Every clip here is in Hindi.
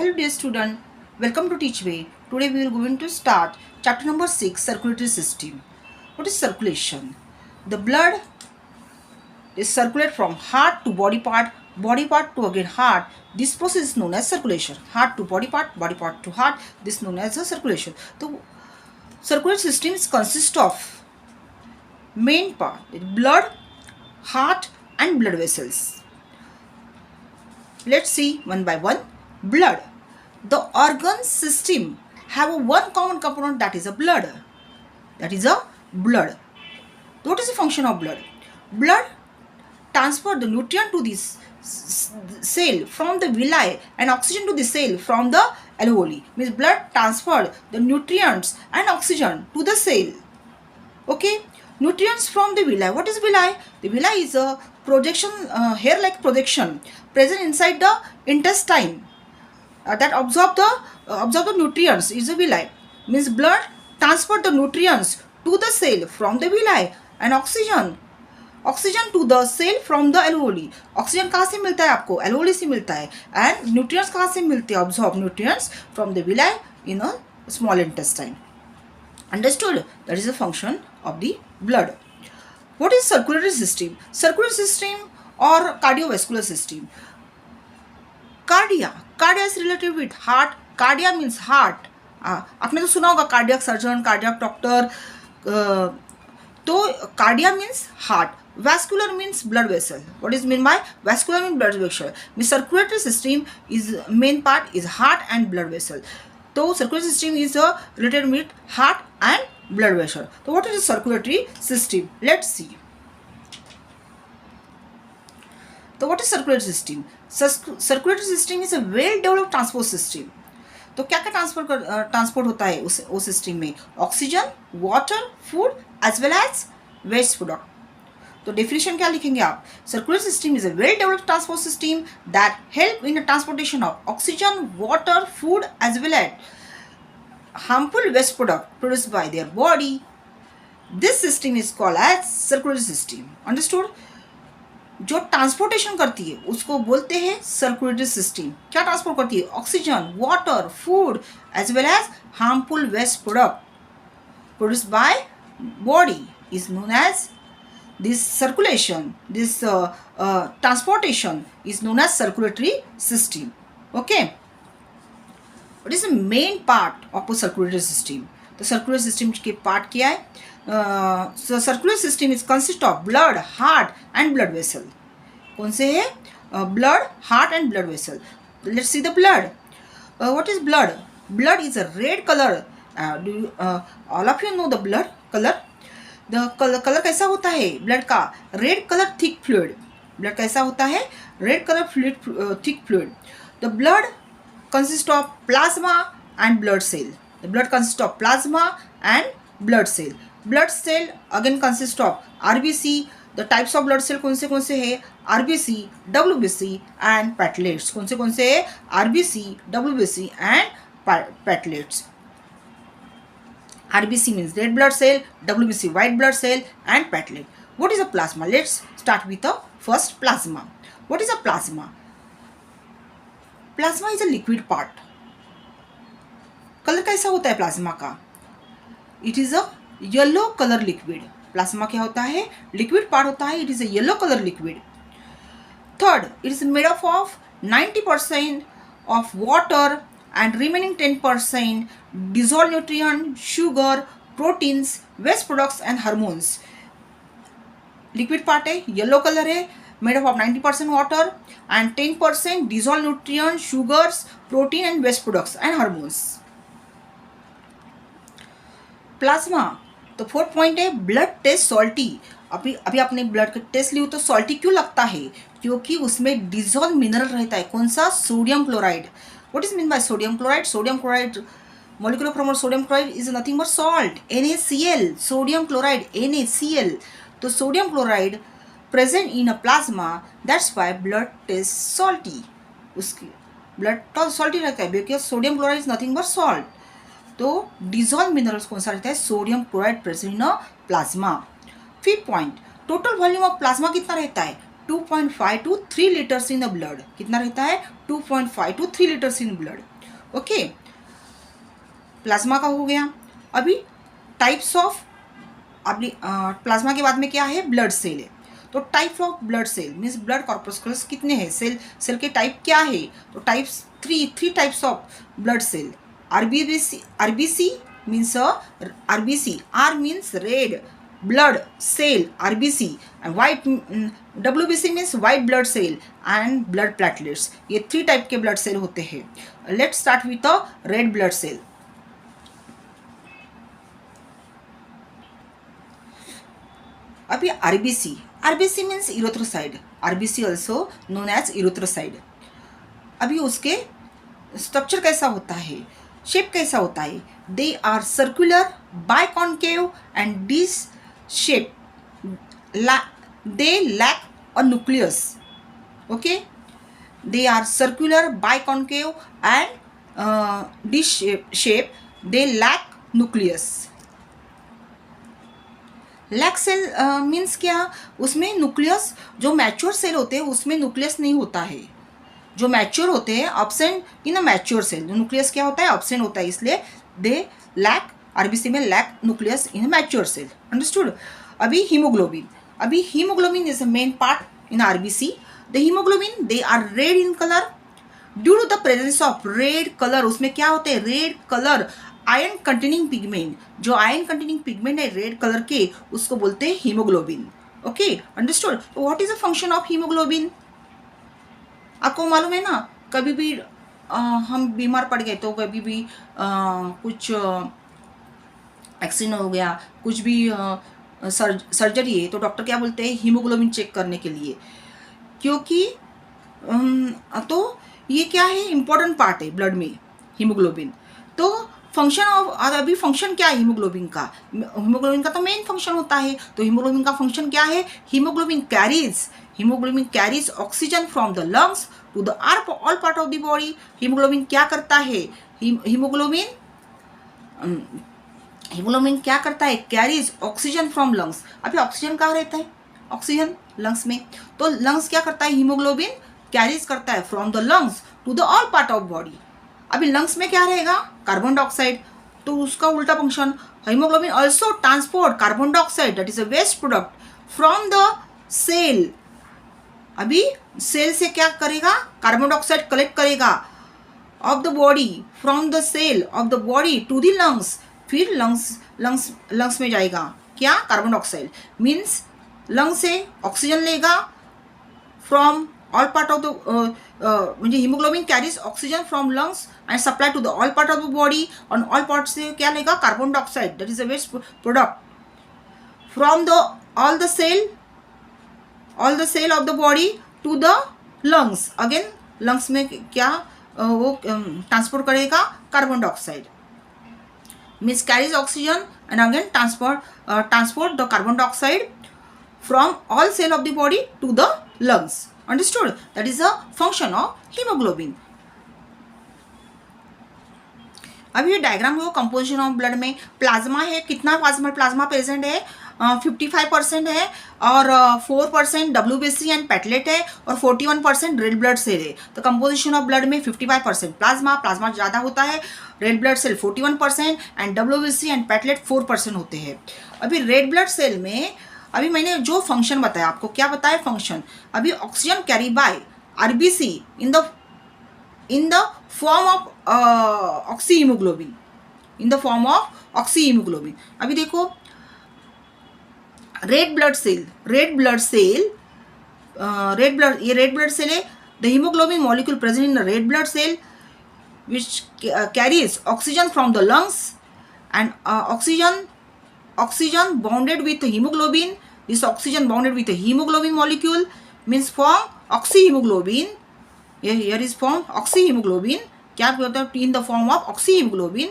Hello dear student, welcome to Teachway. Today we are going to start chapter number 6, circulatory system. What is circulation? The blood is circulate from heart to body part to again heart. This process is known as circulation. Heart to body part to heart. This is known as a circulation. The circulatory system consists of main part, blood, heart and blood vessels. Let's see one by one. Blood. The organ system have a one common component, that is a blood. That is a blood. What is the function of blood? Blood transfer the nutrient to this cell from the villi and oxygen to the cell from the alveoli. Means blood transfer the nutrients and oxygen to the cell. Okay, nutrients from the villi. What is villi? The villi is a projection, hair-like projection present inside the intestine that absorb the nutrients. Is a villi. Means blood transfer the nutrients to the cell from the villi and oxygen to the cell from the alveoli. Oxygen कहाँ से मिलता है आपको? alveoli से मिलता है. एंड न्यूट्रिएंट्स कहाँ से मिलते हैं? absorb nutrients from the villi in a small intestine. Understood? That is the function of the blood. What is circulatory system? Circulatory system or cardiovascular system. Cardia is related with heart. Cardia means heart. आपने तो सुना होगा कार्डियक सर्जन, कार्डियक डॉक्टर. तो cardia means heart. Vascular means blood vessel. What is mean by vascular? Means blood vessel. Means circulatory system is main part is heart and blood vessel. So circulatory system is related with heart and blood vessel. So what is the circulatory system? Let's see. So what is circulatory system? Circulatory system is a well developed transport system. तो क्या क्या ट्रांसपोर्ट होता है उस सिस्टम में? Oxygen, water, food as well as waste product. तो डेफिनेशन क्या लिखेंगे आप? Circular system is a well developed transport system that help in the transportation of oxygen, water, food as well as harmful waste product produced by their body. This system is called as circulatory system. Understood? जो ट्रांसपोर्टेशन करती है उसको बोलते हैं सर्कुलेटरी सिस्टम. क्या ट्रांसपोर्ट करती है? Oxygen, water, food as well as harmful waste product produced by body is known as this circulation, this transportation is known as circulatory system. Okay, what is the main part of a circulatory system? The circulatory system के part क्या है? So circulatory system is consist of blood, heart and blood vessel. कौन से है? Blood, heart and blood vessel. Let's see the blood. What is blood? Blood is a red color. All of you know the blood color. Colour कैसा होता है ब्लड का? Red colour thick fluid. Blood कैसा होता है? Red colour fluid, thick fluid. The blood consist of plasma and blood cell. The blood consist of plasma and blood cell. Blood cell again consist of RBC. The types of blood cell कौन से है? RBC, WBC and platelets. कौन से है? RBC, WBC and platelets. RBC means red blood cell, WBC white blood cell and platelet. What is a plasma? Let's start with the first plasma. What is a plasma? Plasma is a liquid part. Colour कैसा होता है प्लाज्मा का? It is a yellow color liquid. Plasma क्या होता है? लिक्विड पार्ट होता है. It is a yellow color liquid. Third, it is made up of 90% of water and remaining 10% dissolved nutrient, sugar, proteins, waste products and hormones. Liquid part है, येलो कलर है, made up of 90% water and 10% dissolved nutrient, sugars, protein and waste products and hormones. Plasma. तो फोर्थ पॉइंट है ब्लड टेस्ट सॉल्टी. अभी आपने ब्लड का टेस्ट लिया तो सॉल्टी क्यों लगता है? क्योंकि उसमें डिजॉल्व मिनरल रहता है. कौन सा? Sodium chloride. What is meant by sodium chloride? Sodium chloride, molecular form of sodium chloride is nothing but salt. NaCl. Sodium chloride, NaCl. So sodium chloride present in a plasma. That's why blood tastes salty. उसकी blood तो salty रहता है because sodium chloride is nothing but salt. तो dissolved minerals कौन सा रहता है? Sodium chloride present in a plasma. Fifth point, total volume of plasma कितना रहता है? 2.5 to 3 litres in the blood. कितना रहता है? 2.5 to 3 litres in blood. Okay, plasma का हो गया. अभी टाइप्स ऑफ, अभी प्लाज्मा के बाद में क्या है? ब्लड सेल है. तो type of blood cell means blood corpuscles कितने हैं? सेल के टाइप क्या है? तो types three types of blood cell. RBC means RBC. R means red blood cell, RBC, and white WBC means white blood cell and blood platelets. ये 3 टाइप के ब्लड सेल होते हैं. Let's start with a red blood cell. अभी RBC means erythrocyte. RBC also known as erythrocyte. अभी उसके स्ट्रक्चर कैसा होता है, शेप कैसा होता है? They are circular, biconcave and dish shape. They lack a nucleus. Okay, they are circular, biconcave and dish shape. They lack nucleus. Lack cell means क्या? उसमें न्यूक्लियस, जो मैच्योर सेल होते हैं उसमें न्यूक्लियस नहीं होता है. जो मैच्योर होते हैं absent in a mature cell. Nucleus क्या होता है? एब्सेंट होता है. इसलिए दे लैक, आरबीसी में lack nucleus in a mature cell. Understood. अभी haemoglobin is a main part in RBC. The haemoglobin they are red in colour due to the presence of red colour. उसमें क्या होते हैं? Red colour, iron containing pigment. जो आयरन कंटेनिंग पिगमेंट है रेड कलर के, उसको बोलते हैं हीमोग्लोबिन. Okay, understood. तो what is the function of haemoglobin? आपको मालूम है ना, कभी भी हम बीमार पड़ गए तो कभी भी कुछ एक्सीडेंट हो गया, कुछ भी सर्जरी है, तो डॉक्टर क्या बोलते हैं? हीमोग्लोबिन चेक करने के लिए. क्योंकि तो ये क्या है? इम्पोर्टेंट पार्ट है ब्लड में हीमोग्लोबिन. तो फंक्शन ऑफ, अभी फंक्शन क्या है हीमोग्लोबिन का? हीमोग्लोबिन का तो मेन फंक्शन होता है. तो हीमोग्लोबिन का फंक्शन क्या है? Haemoglobin carries oxygen from the lungs to the all part of the body. Haemoglobin क्या करता है? हीमोग्लोबिन क्या करता है? Carries oxygen from lungs. अभी ऑक्सीजन कहाँ रहता है? ऑक्सीजन लंग्स में. तो लंग्स क्या करता है? हीमोग्लोबिन कैरीज करता है from the lungs to the all part of body. अभी लंग्स में क्या रहेगा? Carbon dioxide. तो उसका उल्टा function. Haemoglobin also transport carbon dioxide, that is a waste product, from the cell. अभी सेल से क्या करेगा? कार्बन डाइऑक्साइड कलेक्ट करेगा of the body, from the cell of the body to the lungs. फिर लंग्स में जाएगा क्या? Carbon dioxide. मीन्स लंग्स से ऑक्सीजन लेगा from all part of the, म्हणजे haemoglobin carries oxygen from lungs and supply to the all part of the body. और ऑल पार्ट से क्या लेगा? Carbon dioxide, that is a waste product, from the all the cell of the body to the lungs. Again lungs में क्या वो ट्रांसपोर्ट करेगा? Carbon dioxide. Means carries oxygen and again transport the carbon dioxide from all cell of the body to the lungs. Understood? That is a function of hemoglobin. अब ये डायग्राम है वो कंपोजिशन ऑफ ब्लड में. प्लाज्मा है, कितना प्लाज्मा प्रेजेंट है? 55% है, और 4% WBC एंड पेटलेट है, और 41% रेड ब्लड सेल है. तो कंपोजिशन ऑफ ब्लड में 55% प्लाज्मा ज़्यादा होता है, red blood cell 41% and WBC and platelet 4% होते हैं. अभी रेड ब्लड सेल में अभी मैंने जो फंक्शन बताया आपको, क्या बताया फंक्शन? अभी oxygen carry by RBC in the form of oxy haemoglobin. अभी देखो, रेड ब्लड सेल, ये रेड ब्लड सेल है. The haemoglobin molecule present in the red blood cell which carries oxygen from the lungs and oxygen bonded with hemoglobin. This oxygen bonded with a hemoglobin molecule means form oxyhemoglobin. Here is form oxyhemoglobin. क्या होता है? In the form of oxyhemoglobin.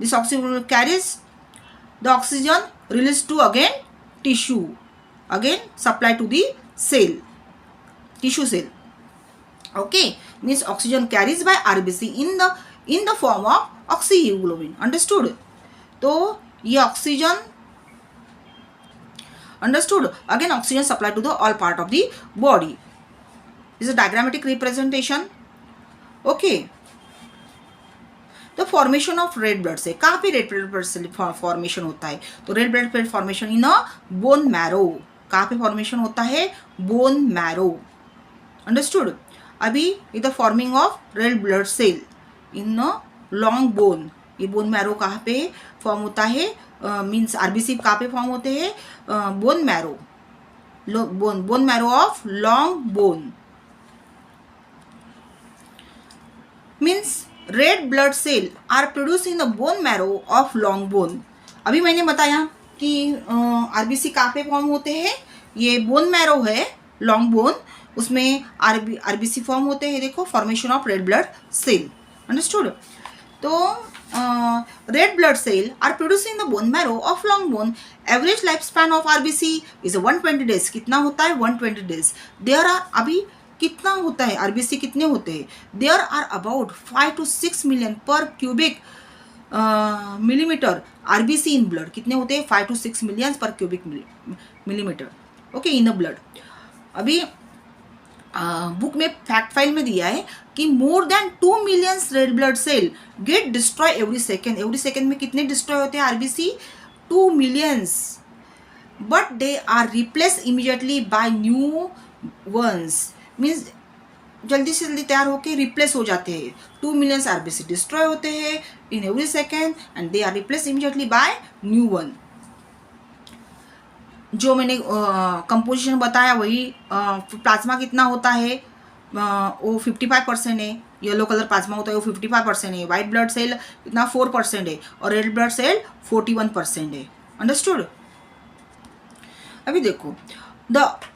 This oxyhemoglobin carries the oxygen released to again tissue, again supply to the tissue cell. Okay, means oxygen carries by RBC in the form of oxyhemoglobin. Understood? तो ये oxygen Understood? Again, oxygen supply to the all part of the body. This is a diagrammatic representation. Okay. The formation of red blood cell. कहाँ पे red blood cell formation होता है? तो red blood cell formation in a bone marrow. कहाँ पे formation होता है? Bone marrow. Understood? अभी the forming of red blood cell in a long bone. ये बोन मैरो कहाँ पे फॉर्म होता है? मीन्स आरबीसी कहाँ पे फॉर्म होते हैं? Bone marrow, bone marrow of long bone. Means red blood cell are produce in the bone marrow of long bone. अभी मैंने बताया कि आरबीसी कहाँ पे फॉर्म होते हैं? ये बोन मैरो है, लॉन्ग बोन, उसमें आरबीसी फॉर्म होते हैं. देखो, formation of red blood cell. Understood? तो red blood cell are produced in the bone marrow of long bone. Average lifespan of RBC is 120 days. कितना होता है? 120 days. There are, अभी कितना होता है? RBC कितने होते हैं? There are about 5 to 6 million per cubic millimeter RBC in blood. कितने होते हैं? 5 to 6 million per cubic millimeter. Okay, in the blood. अभी बुक में फैक्ट फाइल में दिया है कि more than 2 million red blood cell get destroy every second. Every second में कितने डिस्ट्रॉय होते हैं RBC? 2 millions. But they are replace immediately by new ones. Means जल्दी से जल्दी तैयार होकर रिप्लेस हो जाते हैं. 2 मिलियंस आरबीसी डिस्ट्रॉय होते हैं in every second and they are replace immediately by new one. जो मैंने कंपोजिशन बताया वही. प्लाज्मा कितना होता है? वो 55% है. येलो कलर प्लाज्मा होता है वो 55% है. वाइट ब्लड सेल कितना? 4% है. और रेड ब्लड सेल 41% है. अंडरस्टूड? अभी देखो,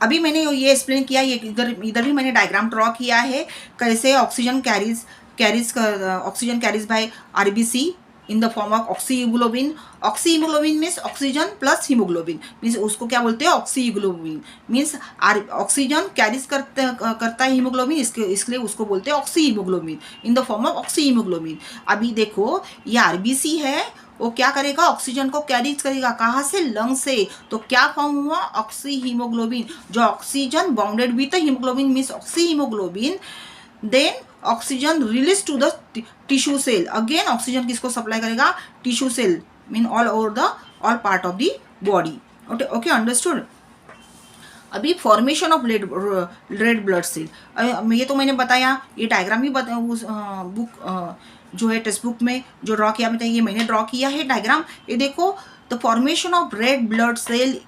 अभी मैंने ये एक्सप्लेन किया. ये इधर भी मैंने डायग्राम ड्रॉ किया है कैसे oxygen carries by RBC in the form of oxyhemoglobin. Oxyhemoglobin means oxygen plus hemoglobin. means उसको क्या बोलते हैं? oxyhemoglobin. means ऑक्सीजन कैरीज करता है हीमोग्लोबिन, इसलिए उसको बोलते हैं oxyhaemoglobin. In the form of oxyhaemoglobin. अभी देखो, ये आरबीसी है, वो क्या करेगा? ऑक्सीजन को कैरीज करेगा. कहाँ से? लंग से. तो क्या फॉर्म हुआ? ऑक्सीहीमोग्लोबिन. जो oxygen bounded with haemoglobin means oxyhaemoglobin. Then oxygen release to the tissue cell. Again oxygen किसको सप्लाई करेगा? Tissue cell. Mean all over the all part of the body. Okay, understood? अभी formation of red blood cell, ये तो मैंने बताया. ये डायग्राम भी उस बुक जो है टेक्स्ट बुक में जो ड्रॉ किया मैंने, ये मैंने ड्रॉ किया है डायग्राम. ये देखो, the formation of red blood cell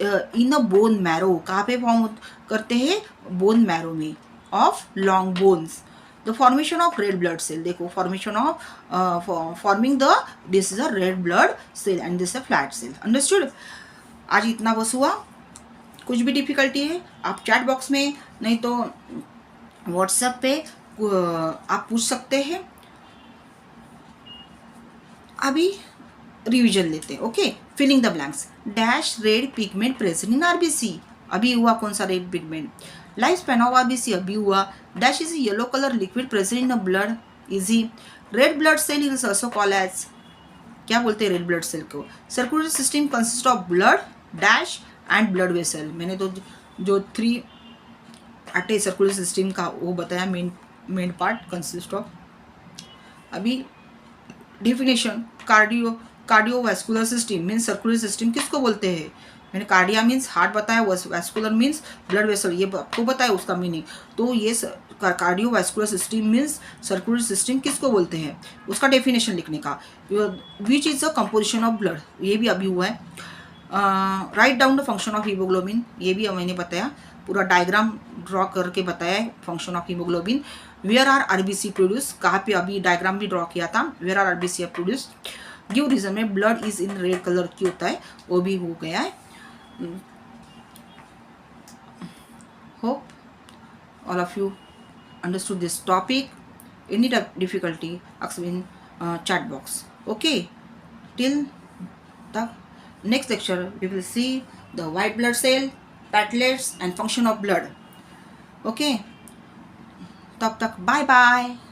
in a bone marrow. कहाँ पे फॉर्म करते हैं? बोन मैरो में of long bones. The formation of red blood cell. देखो, formation of forming the, this is a red blood cell and this is a flat cell. Understood? आज इतना बस हुआ. कुछ भी डिफिकल्टी है आप चैट बॉक्स में, नहीं तो व्हाट्सएप पे आप पूछ सकते हैं. अभी रिवीजन लेते हैं. Okay, filling the blanks. Dash red pigment present in RBC. अभी हुआ कौन सा red pigment? Life span of RBC अभी हुआ. Dash is yellow colour liquid present in the blood. Easy. Red blood cell is also called as, क्या बोलते हैं रेड ब्लड सेल को? Circulatory system consist of blood dash and blood vessel. मैंने तो जो 3 अटे सर्कुलेटरी सिस्टम का वो बताया. Main part consist of. अभी definition. Cardiovascular system means circulatory system किसको बोलते हैं? मैंने कार्डिया मीन्स हार्ट बताया, वैस्कुलर मीन्स ब्लड वेसल, ये आपको बताया उसका मीनिंग. तो ये cardiovascular system means circulatory system किसको बोलते हैं? उसका डेफिनेशन लिखने का. Which is the composition of blood, ये भी अभी हुआ है. Right down the function of haemoglobin, ये भी मैंने बताया. पूरा डायग्राम ड्रॉ करके बताया है function of haemoglobin. Where are RBC produce, कहाँ पे अभी डायग्राम भी ड्रॉ किया था. Where are RBC are produce. Give reason में blood is in red colour की होता है, वो भी हो गया है. Hope all of you understood this topic. Any difficulty, ask me in chat box. Okay, till the next lecture we will see the white blood cell, platelets and function of blood. Okay, तब तक bye bye.